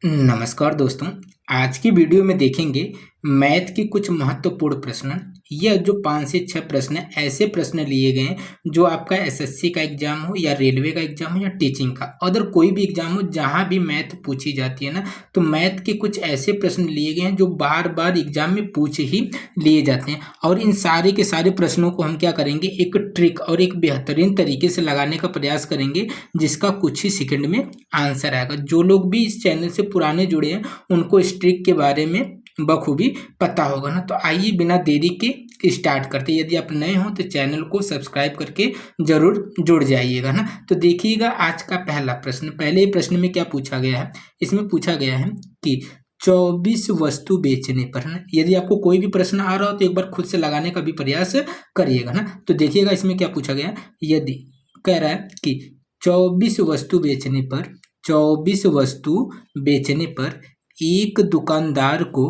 नमस्कार दोस्तों। आज की वीडियो में देखेंगे मैथ के कुछ महत्वपूर्ण प्रश्न। यह जो 5 से 6 प्रश्न हैं, ऐसे प्रश्न लिए गए हैं जो आपका एसएससी का एग्जाम हो या रेलवे का एग्जाम हो या टीचिंग का, अदर कोई भी एग्जाम हो जहां भी मैथ पूछी जाती है ना, तो मैथ के कुछ ऐसे प्रश्न लिए गए हैं जो बार बार एग्जाम में पूछ ही लिए जाते हैं। और इन सारे के सारे प्रश्नों को हम क्या करेंगे, एक ट्रिक और एक बेहतरीन तरीके से लगाने का प्रयास करेंगे, जिसका कुछ ही सेकंड में आंसर आएगा। जो लोग भी इस चैनल से पुराने जुड़े हैं उनको इस ट्रिक के बारे में बखूबी पता होगा ना। तो आइए बिना देरी के स्टार्ट करते हैं। यदि आप नए हो तो चैनल को सब्सक्राइब करके जरूर जुड़ जाइएगा ना। तो देखिएगा आज का पहला प्रश्न। पहले प्रश्न में क्या पूछा गया है, इसमें पूछा गया है कि 24 वस्तु बेचने पर ना, यदि आपको कोई भी प्रश्न आ रहा हो तो एक बार खुद से लगाने का भी प्रयास करिएगा ना। तो देखिएगा इसमें क्या पूछा गया है। यदि कह रहा है कि 24 वस्तु बेचने पर 24 वस्तु बेचने पर एक दुकानदार को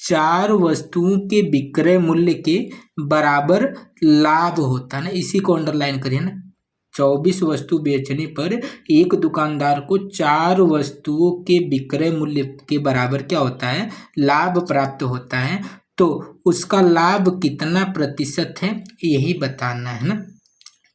4 वस्तुओं के विक्रय मूल्य के बराबर लाभ होता है ना। इसी को अंडरलाइन करिए ना। 24 वस्तु बेचने पर एक दुकानदार को 4 वस्तुओं के विक्रय मूल्य के बराबर क्या होता है, लाभ प्राप्त होता है। तो उसका लाभ कितना प्रतिशत है यही बताना है ना।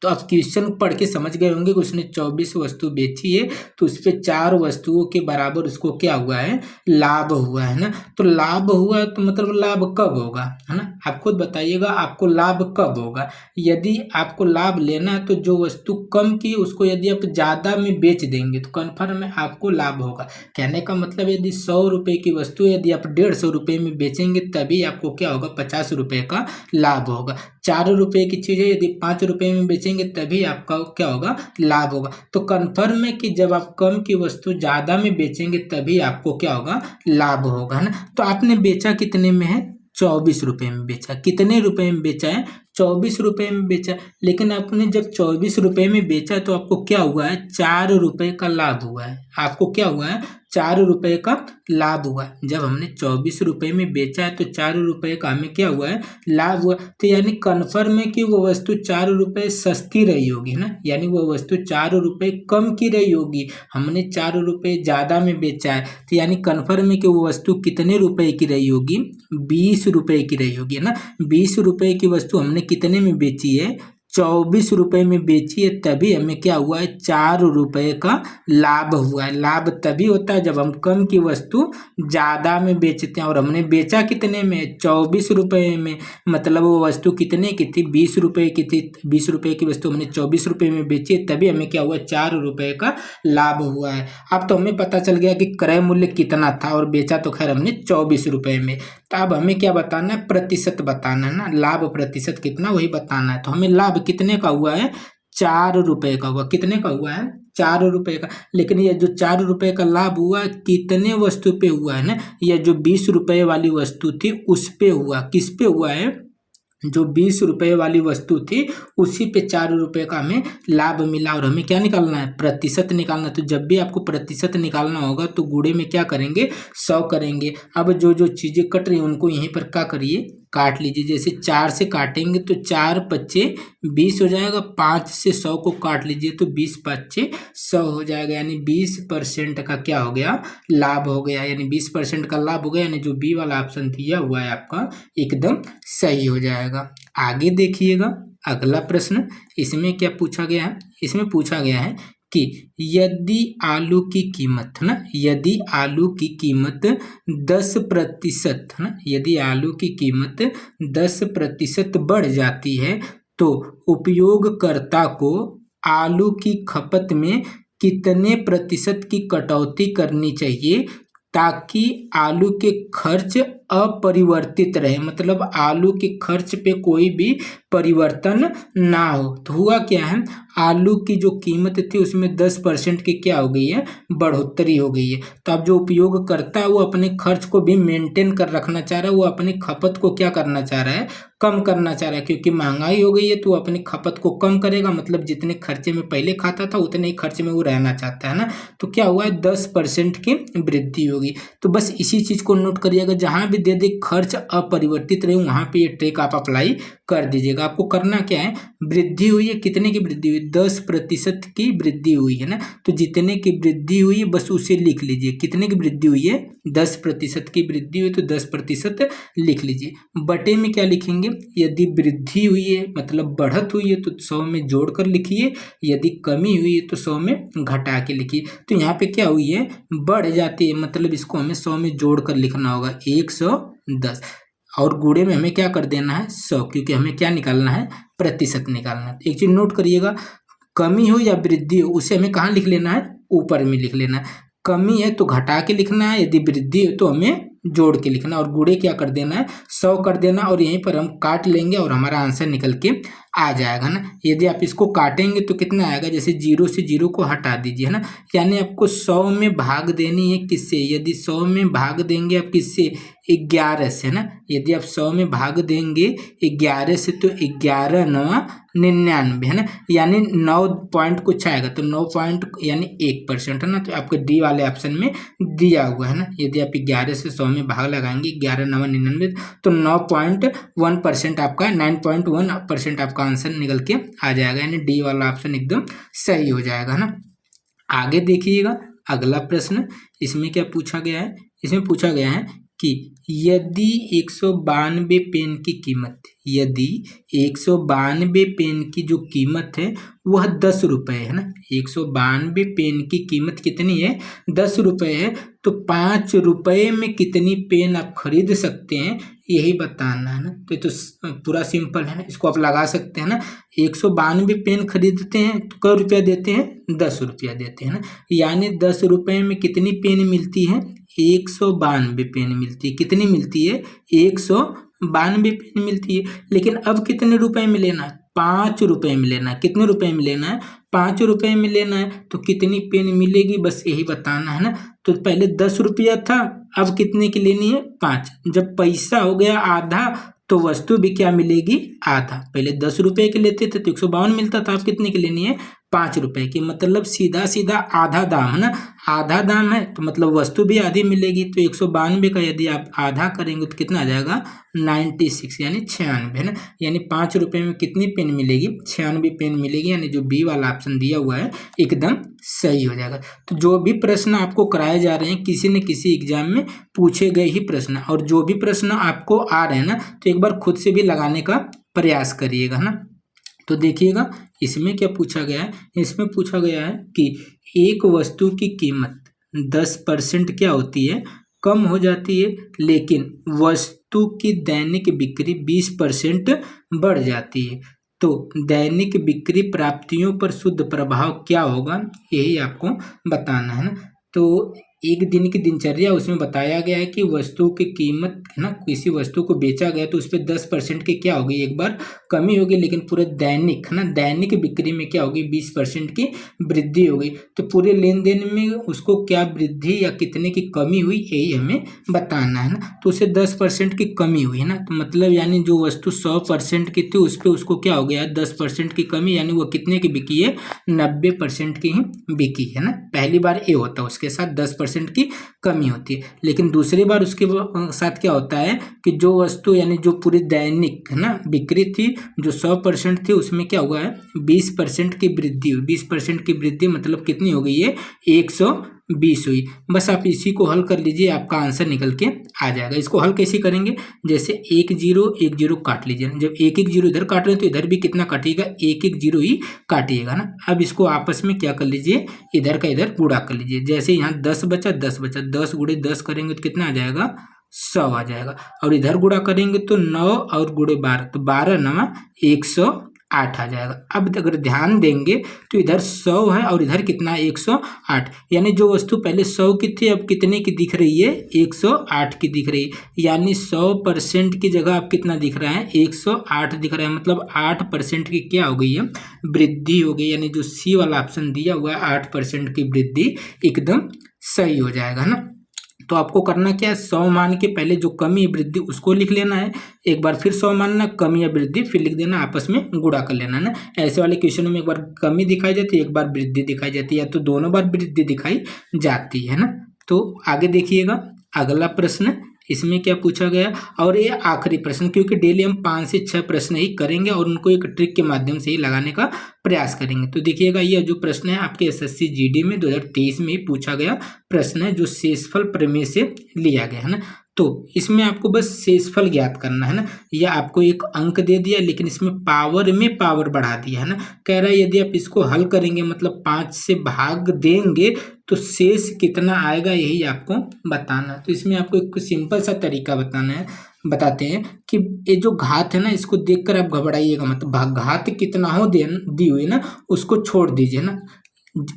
तो आप क्वेश्चन पढ़ के समझ गए होंगे कि उसने 24 वस्तु बेची है तो उस पर 4 वस्तुओं के बराबर उसको क्या हुआ है, लाभ हुआ है ना। तो लाभ हुआ है तो मतलब लाभ कब होगा, है ना। आप खुद बताइएगा आपको लाभ कब होगा। यदि आपको लाभ लेना है तो जो वस्तु कम की उसको यदि आप ज़्यादा में बेच देंगे तो कन्फर्म है आपको लाभ होगा। कहने का मतलब यदि 100 रुपये की वस्तु यदि आप 150 रुपये में बेचेंगे तभी आपको क्या होगा, 50 रुपये का लाभ होगा। 4 रुपये की चीज़ है यदि 5 रुपये में बेचेंगे तभी आपका क्या होगा, लाभ होगा। तो कन्फर्म है कि जब आप कम की वस्तु ज़्यादा में बेचेंगे तभी आपको क्या होगा, लाभ होगा ना। तो आपने बेचा कितने में है, 24 रुपये में बेचा। कितने रुपए में बेचा है, 24 रुपये में बेचा। लेकिन आपने जब 24 रुपये में बेचा तो आपको क्या हुआ है, 4 रुपये का लाभ हुआ है। आपको क्या हुआ है, 4 रुपये का लाभ हुआ है। जब हमने 24 रुपये में बेचा है तो 4 रुपये का हमें क्या हुआ है, लाभ हुआ। तो यानी कन्फर्म है कि वो वस्तु 4 रुपये सस्ती रही होगी ना, यानी वो वस्तु 4 रुपये कम की रही होगी। हमने 4 रुपये ज़्यादा में बेचा है तो यानी कन्फर्म है कि वो वस्तु कितने रुपए की रही होगी, 20 रुपये की रही होगी ना। 20 रुपये की वस्तु हमने कितने में बेची है, 24 रुपये में बेची है, तभी हमें क्या हुआ है, 4 रुपये का लाभ हुआ है। लाभ तभी होता है जब हम कम की वस्तु ज़्यादा में बेचते हैं। और हमने बेचा कितने में, 24 रुपये में। मतलब वो वस्तु कितने की थी, 20 रुपये की थी। 20 रुपये की वस्तु हमने 24 रुपये में बेची है, तभी हमें क्या हुआ, 4 रुपये का लाभ हुआ है। अब तो हमें पता चल गया कि क्रय मूल्य कितना था और बेचा तो खैर हमने 24 रुपये में। तो अब हमें क्या बताना है, प्रतिशत बताना है ना। लाभ प्रतिशत कितना वही बताना है। तो हमें लाभ कितने का हुआ है, 4 रुपये का हुआ। कितने का हुआ है, 4 रुपये का। लेकिन ये जो 4 रुपये का लाभ हुआ कितने वस्तु पे हुआ है ना, यह जो 20 रुपये वाली वस्तु थी उस पे हुआ। किस पे हुआ है, जो 20 रुपये वाली वस्तु थी उसी पे 4 रुपये का हमें लाभ मिला। और हमें क्या निकालना है, प्रतिशत निकालना। तो जब भी आपको प्रतिशत निकालना होगा तो गुणे में क्या करेंगे, 100 करेंगे। अब जो जो चीज़ें कट रही हैं उनको यहीं पर क्या करिए, काट लीजिए। जैसे 4 से काटेंगे तो 4 पच्चे 20 हो जाएगा। 5 से 100 को काट लीजिए तो 20 पच्चे 100 हो जाएगा। यानी 20% का क्या हो गया, लाभ हो गया। यानी 20% का लाभ हो गया। यानी जो बी वाला ऑप्शन दिया हुआ है आपका एकदम सही हो जाएगा। आगे देखिएगा अगला प्रश्न। इसमें क्या पूछा गया है, इसमें पूछा गया है कि यदि आलू की कीमत ना, यदि आलू की कीमत 10% ना, यदि आलू की कीमत 10% बढ़ जाती है तो उपयोगकर्ता को आलू की खपत में कितने प्रतिशत की कटौती करनी चाहिए ताकि आलू के खर्च अपरिवर्तित रहे। मतलब आलू के खर्च पे कोई भी परिवर्तन ना हो। तो हुआ क्या है, आलू की जो कीमत थी उसमें 10% की क्या हो गई है, बढ़ोतरी हो गई है। तो अब जो उपयोग करता है वो अपने खर्च को भी मेंटेन कर रखना चाह रहा है। वो अपनी खपत को क्या करना चाह रहा है, कम करना चाह रहा है। क्योंकि महंगाई हो गई है तो वो अपनी खपत को कम करेगा। मतलब जितने खर्चे में पहले खाता था उतने ही खर्चे में वो रहना चाहता है ना। तो क्या हुआ है, 10% की वृद्धि होगी। तो बस इसी चीज़ को नोट करिएगा, जहाँ भी दे दे खर्च अपरिवर्तित रहे वहाँ पे ये ट्रिक आप अप्लाई कर दीजिएगा। आपको करना क्या है, वृद्धि हुई है, कितने की वृद्धि हुई, 10% की वृद्धि हुई है ना, तो जितने की वृद्धि हुई है बस उसे लिख लीजिए। कितने की वृद्धि हुई है, 10% की वृद्धि हुई तो 10% लिख लीजिए। बटे में क्या लिखेंगे, यदि वृद्धि हुई है मतलब बढ़त हुई है तो 100 में जोड़कर लिखिए, यदि कमी हुई है तो 100 में घटा के लिखिए। तो यहाँ पे क्या हुई है, बढ़ जाती है, मतलब इसको हमें 100 में जोड़कर लिखना होगा 110, और गुणे में हमें क्या कर देना है 100, क्योंकि हमें क्या निकालना है, प्रतिशत निकालना है। एक चीज नोट करिएगा, कमी हो या वृद्धि हो उसे हमें कहाँ लिख लेना है, ऊपर में लिख लेना है। कमी है तो घटा के लिखना है, यदि वृद्धि है तो हमें जोड़ के लिखना, और गुणे क्या कर देना है 100 कर देना, और यहीं पर हम काट लेंगे और हमारा आंसर निकल के आ जाएगा ना। यदि आप इसको काटेंगे तो कितना आएगा, जैसे 0 से 0 को हटा दीजिए है ना, यानी आपको 100 में भाग देनी है किससे, यदि 100 में भाग देंगे आप किससे, 11 से है ना। यदि आप 100 में भाग देंगे 11 से तो 11 9 99 है ना, यानी 9 पॉइंट कुछ आएगा, तो 9 पॉइंट यानी 1% है ना, तो आपके डी वाले ऑप्शन में दिया हुआ है ना। यदि आप 11 से 100 में भाग लगाएंगे 11 9 99 तो 9.1% आपका 9.1% आपका आंसर निकल के आ जाएगा, यानी डी वाला ऑप्शन एकदम सही हो जाएगा ना। आगे देखिएगा अगला प्रश्न, इसमें क्या पूछा गया है, इसमें पूछा गया है कि यदि 192 पेन की कीमत, यदि 192 पेन की जो कीमत है वह 10 रुपये है ना, 192 पेन की कीमत कितनी है, 10 रुपये है, तो 5 रुपये में कितनी पेन आप खरीद सकते हैं यही बताना है ना। तो ये तो पूरा सिंपल है ना, इसको आप लगा सकते हैं ना। 192 पेन खरीदते हैं तो कै रुपया देते हैं, 10 रुपया देते हैं ना, यानी 10 रुपये में कितनी पेन मिलती है, 192 पेन मिलती है। कितनी मिलती है, 192 पेन मिलती है। लेकिन अब कितने रुपए में लेना है, 5 रुपए में लेना है। कितने रुपए में लेना है, 5 रुपए में लेना है, तो कितनी पेन मिलेगी बस यही बताना है ना। तो पहले 10 रुपया था, अब कितने की लेनी है, 5। जब पैसा हो गया आधा तो वस्तु भी क्या मिलेगी, आधा। पहले 10 रुपए के लेते थे तो 152 मिलता था, अब कितने की लेनी है, 5 रुपए की, मतलब सीधा सीधा आधा दाम है ना, आधा दाम है तो मतलब वस्तु भी आधी मिलेगी। तो 192 का यदि आप आधा करेंगे तो कितना आ जाएगा, 96 यानी 96 है ना, यानी 5 रुपए में कितनी पेन मिलेगी, 96 पेन मिलेगी, यानी जो बी वाला ऑप्शन दिया हुआ है एकदम सही हो जाएगा। तो जो भी प्रश्न आपको कराए जा रहे हैं किसी न किसी एग्जाम में पूछे गए ही प्रश्न, और जो भी प्रश्न आपको आ रहे हैं ना तो एक बार खुद से भी लगाने का प्रयास करिएगा ना। तो देखिएगा इसमें क्या पूछा गया है, इसमें पूछा गया है कि एक वस्तु की कीमत 10% क्या होती है, कम हो जाती है, लेकिन वस्तु की दैनिक बिक्री 20% बढ़ जाती है, तो दैनिक बिक्री प्राप्तियों पर शुद्ध प्रभाव क्या होगा यही आपको बताना है ना। तो एक दिन की दिनचर्या उसमें बताया गया है कि वस्तु की कीमत है ना, किसी वस्तु को बेचा गया तो उस पर 10% की क्या होगी, एक बार कमी होगी, लेकिन पूरे दैनिक है ना, दैनिक बिक्री में क्या होगी, 20% की वृद्धि होगी। तो पूरे लेन देन में उसको क्या वृद्धि या कितने की कमी हुई यही हमें बताना है ना। तो उसे 10% की कमी हुई है ना, तो मतलब यानी जो वस्तु 100% की थी उस पर उसको क्या हो गया 10% की कमी, यानी वो कितने की बिकी है, 90% की ही बिकी है ना। पहली बार ये होता है, उसके साथ 10% की कमी होती है, लेकिन दूसरी बार उसके साथ क्या होता है कि जो वस्तु यानी जो पूरी दैनिक है ना बिक्री थी जो 100% थी उसमें क्या हुआ है 20% की वृद्धि हुई। 20% की वृद्धि मतलब कितनी हो गई है, 120 हुई। बस आप इसी को हल कर लीजिए, आपका आंसर निकल के आ जाएगा। इसको हल कैसे करेंगे, जैसे 1 0 1 0 काट लीजिए, जब 1 1 0 इधर काट रहे हैं तो इधर भी कितना काटिएगा, 1 1 0 ही काटिएगा ना। अब इसको आपस में क्या कर लीजिए, इधर का इधर गुणा कर लीजिए। जैसे यहाँ 10 बचा 10 बचा, 10 गुणे 10 करेंगे तो कितना आ जाएगा, 100 आ जाएगा। और इधर गुणा करेंगे तो 9 और गुणे 12 तो 12 9 108 आ जाएगा। अब अगर ध्यान देंगे तो इधर 100 है और इधर कितना है 108, यानी जो वस्तु पहले 100 की थी अब कितने की दिख रही है, 108 की दिख रही है, यानी 100% की जगह अब कितना दिख रहा है, 108 दिख रहा है, मतलब 8% की क्या हो गई है, वृद्धि हो गई, यानी जो सी वाला ऑप्शन दिया हुआ है 8% की वृद्धि एकदम सही हो जाएगा ना। तो आपको करना क्या है, 100 मान के पहले जो कमी वृद्धि उसको लिख लेना है, एक बार फिर 100 मानना, कमी या वृद्धि फिर लिख देना, आपस में गुणा कर लेना ना। ऐसे वाले क्वेश्चन में एक बार कमी दिखाई जाती है, एक बार वृद्धि दिखाई जाती है, या तो दोनों बार वृद्धि दिखाई जाती है ना। तो आगे देखिएगा अगला प्रश्न, इसमें क्या पूछा गया। और ये आखिरी प्रश्न, क्योंकि डेली हम 5 से 6 प्रश्न ही करेंगे और उनको एक ट्रिक के माध्यम से ही लगाने का प्रयास करेंगे। तो देखिएगा, ये जो प्रश्न है आपके एसएससी जीडी में 2023 में ही पूछा गया प्रश्न है, जो शेषफल प्रमेय से लिया गया है ना। तो इसमें आपको बस शेषफल ज्ञात करना है ना। या आपको एक अंक दे दिया, लेकिन इसमें पावर में पावर बढ़ा दिया है ना। कह रहा है यदि आप इसको हल करेंगे, मतलब 5 से भाग देंगे, तो शेष कितना आएगा, यही आपको बताना। तो इसमें आपको एक सिंपल सा तरीका बताते हैं कि ये जो घात है ना, इसको देखकर आप घबराइएगा, मतलब घात कितना हो दी हुई ना, उसको छोड़ दीजिए ना।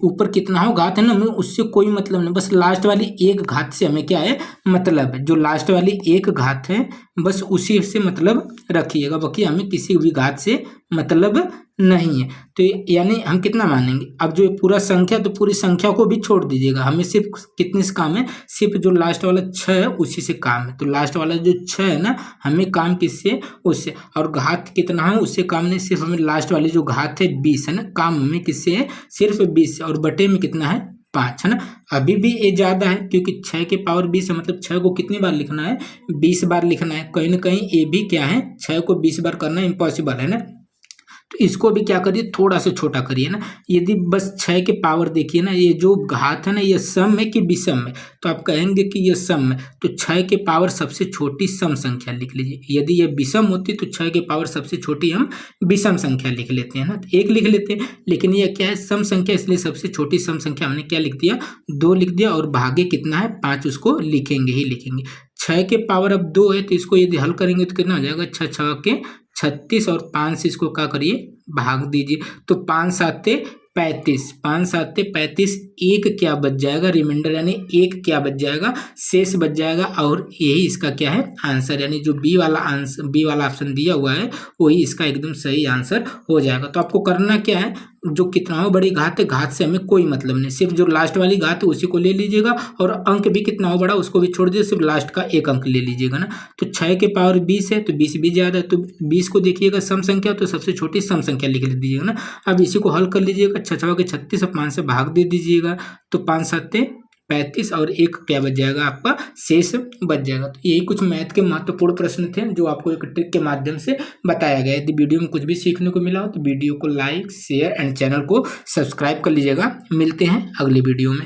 ऊपर कितना हो घात है ना, हमें उससे कोई मतलब नहीं, बस लास्ट वाली एक घात से हमें क्या है मतलब है। जो लास्ट वाली एक घात है बस उसी से मतलब रखिएगा, बाकी हमें किसी भी घात से मतलब नहीं है। तो यानी हम कितना मानेंगे, अब जो पूरा संख्या, तो पूरी संख्या को भी छोड़ दीजिएगा, हमें सिर्फ कितने से काम है, सिर्फ जो लास्ट वाला 6 है उसी से काम है। तो लास्ट वाला जो 6 है ना, हमें काम किससे, उससे। और घात कितना है उससे काम नहीं, सिर्फ हमें लास्ट वाली जो घात है 20 है ना, काम हमें किससे है, सिर्फ 20 से। और बटे में कितना है, 5 है ना। अभी भी ये ज़्यादा है, क्योंकि 6 के पावर 20 है, मतलब 6 को कितनी बार लिखना है, 20 बार लिखना है। कहीं ना कहीं ये भी क्या है, 6 को 20 बार करना इम्पॉसिबल है ना। तो इसको भी क्या करिए, थोड़ा सा छोटा करिए ना। यदि बस 6 के पावर देखिए ना, ये जो घात है ना, ये सम है कि विषम है, तो आप कहेंगे कि ये सम है। तो 6 के पावर सबसे छोटी सम संख्या लिख लीजिए। यदि ये विषम होती तो 6 के पावर सबसे छोटी हम विषम संख्या लिख लेते हैं ना, तो 1 लिख लेते हैं। लेकिन ये क्या है, सम संख्या, इसलिए सबसे छोटी सम संख्या हमने क्या लिख दिया, 2 लिख दिया। और भागे कितना है, 5, उसको लिखेंगे ही लिखेंगे। 6 के पावर अब 2 है, तो इसको यदि हल करेंगे तो कितना हो जाएगा, 6 6 के 36, और 5 से इसको क्या करिए, भाग दीजिए। तो 5 7 35, 5 7 35, एक क्या बच जाएगा, रिमाइंडर यानी एक क्या बच जाएगा, शेष बच जाएगा। और यही इसका क्या है, आंसर, यानी जो बी वाला ऑप्शन दिया हुआ है वही इसका एकदम सही आंसर हो जाएगा। तो आपको करना क्या है, जो कितना हो बड़ी घात है, घात से हमें कोई मतलब नहीं, सिर्फ जो लास्ट वाली घात है उसी को ले लीजिएगा। और अंक भी कितना हो बड़ा, उसको भी छोड़ दीजिए, सिर्फ लास्ट का एक अंक ले लीजिएगा ना। तो 6 के पावर 20 है, तो 20 भी ज़्यादा है, तो 20 को देखिएगा सम संख्या, तो सबसे छोटी सम संख्या लिख दीजिएगा ना। अब इसी को हल कर लीजिएगा, 6 6 के 36, 5 से भाग दे दीजिएगा, तो 5 7 35, और एक क्या बच जाएगा, आपका शेष बच जाएगा। तो यही कुछ मैथ के महत्वपूर्ण प्रश्न थे, जो आपको एक ट्रिक के माध्यम से बताया गया। यदि वीडियो में कुछ भी सीखने को मिला हो तो वीडियो को लाइक, शेयर एंड चैनल को सब्सक्राइब कर लीजिएगा। मिलते हैं अगली वीडियो में।